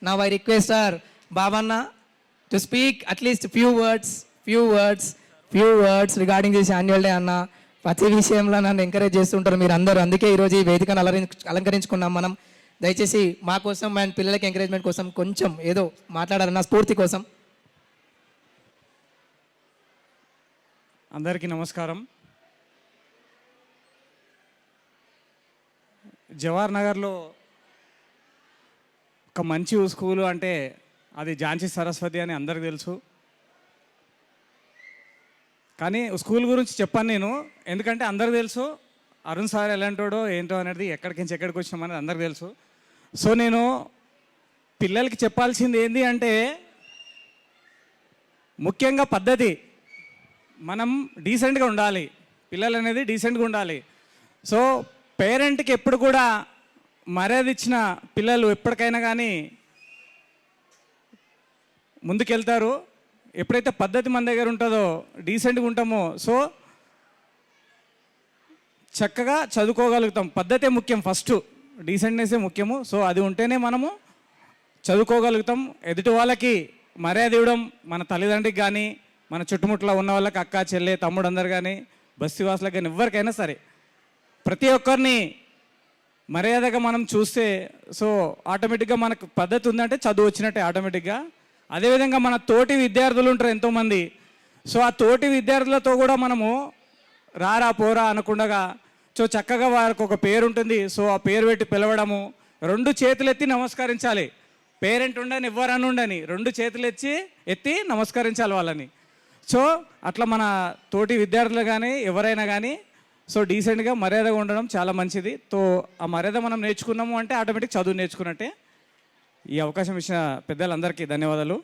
Now I request our Babanna to speak at least few words regarding this annual day అన్న. ప్రతి విషయంలో నన్ను encourage చేస్తుంటారు మీరు అందరూ. అందుకే ఈరోజు ఈ వేదికను అలంకరించుకున్నాం మనం. దయచేసి మా కోసం అండ్ పిల్లలకి ఎంకరేజ్మెంట్ కోసం కొంచెం ఏదో మాట్లాడాలన్న స్ఫూర్తి కోసం. అందరికీ నమస్కారం. జవహర్ నగర్లో ఒక మంచి స్కూలు అంటే అది ఝాన్సీ సరస్వతి అని అందరికీ తెలుసు. కానీ స్కూల్ గురించి చెప్పాను నేను, ఎందుకంటే అందరికీ తెలుసు అరుణ్ సార్ ఎలాంటోడో ఏంటో అనేది, ఎక్కడికి నుంచి ఎక్కడికి వచ్చినామనేది అందరికీ తెలుసు. సో నేను పిల్లలకి చెప్పాల్సింది ఏంటి అంటే ముఖ్యంగా పద్ధతి. మనం డీసెంట్గా ఉండాలి, పిల్లలు అనేది డీసెంట్గా ఉండాలి. సో పేరెంట్కి ఎప్పుడు కూడా మర్యాద ఇచ్చిన పిల్లలు ఎప్పటికైనా కానీ ముందుకెళ్తారు. ఎప్పుడైతే పద్ధతి మన దగ్గర ఉంటుందో, డీసెంట్గా ఉంటామో, సో చక్కగా చదువుకోగలుగుతాం. పద్ధతే ముఖ్యం, ఫస్ట్ డీసెంట్నెస్సే ముఖ్యము. సో అది ఉంటేనే మనము చదువుకోగలుగుతాం. ఎదుటి వాళ్ళకి మర్యాద ఇవ్వడం, మన తల్లిదండ్రికి కానీ మన చుట్టుముట్లో ఉన్న వాళ్ళకి, అక్క చెల్లె తమ్ముడు అందరు కానీ, బస్తీవాసులకు కానీ, ఎవరికైనా సరే ప్రతి ఒక్కరిని మర్యాదగా మనం చూస్తే సో ఆటోమేటిక్గా మనకు పద్ధతి ఉందంటే చదువు వచ్చినట్టే ఆటోమేటిక్గా. అదేవిధంగా మన తోటి విద్యార్థులు ఉంటారు ఎంతోమంది. సో ఆ తోటి విద్యార్థులతో కూడా మనము రారా పోరా అనకుండా సో చక్కగా వారికి ఒక పేరు ఉంటుంది. సో ఆ పేరు పెట్టి పిలవడము, 2 చేతులు ఎత్తి నమస్కరించాలి. పేరెంట్ ఉండని ఎవ్వరని ఉండని 2 చేతులు ఎత్తి నమస్కరించాలి వాళ్ళని. సో అట్లా మన తోటి విద్యార్థులు కానీ ఎవరైనా కానీ సో డీసెంట్గా మర్యాదగా ఉండడం చాలా మంచిది. సో ఆ మర్యాద మనం నేర్చుకున్నాము అంటే ఆటోమేటిక్ చదువు నేర్చుకున్నట్టే. ఈ అవకాశం ఇచ్చిన పెద్దలందరికీ ధన్యవాదాలు.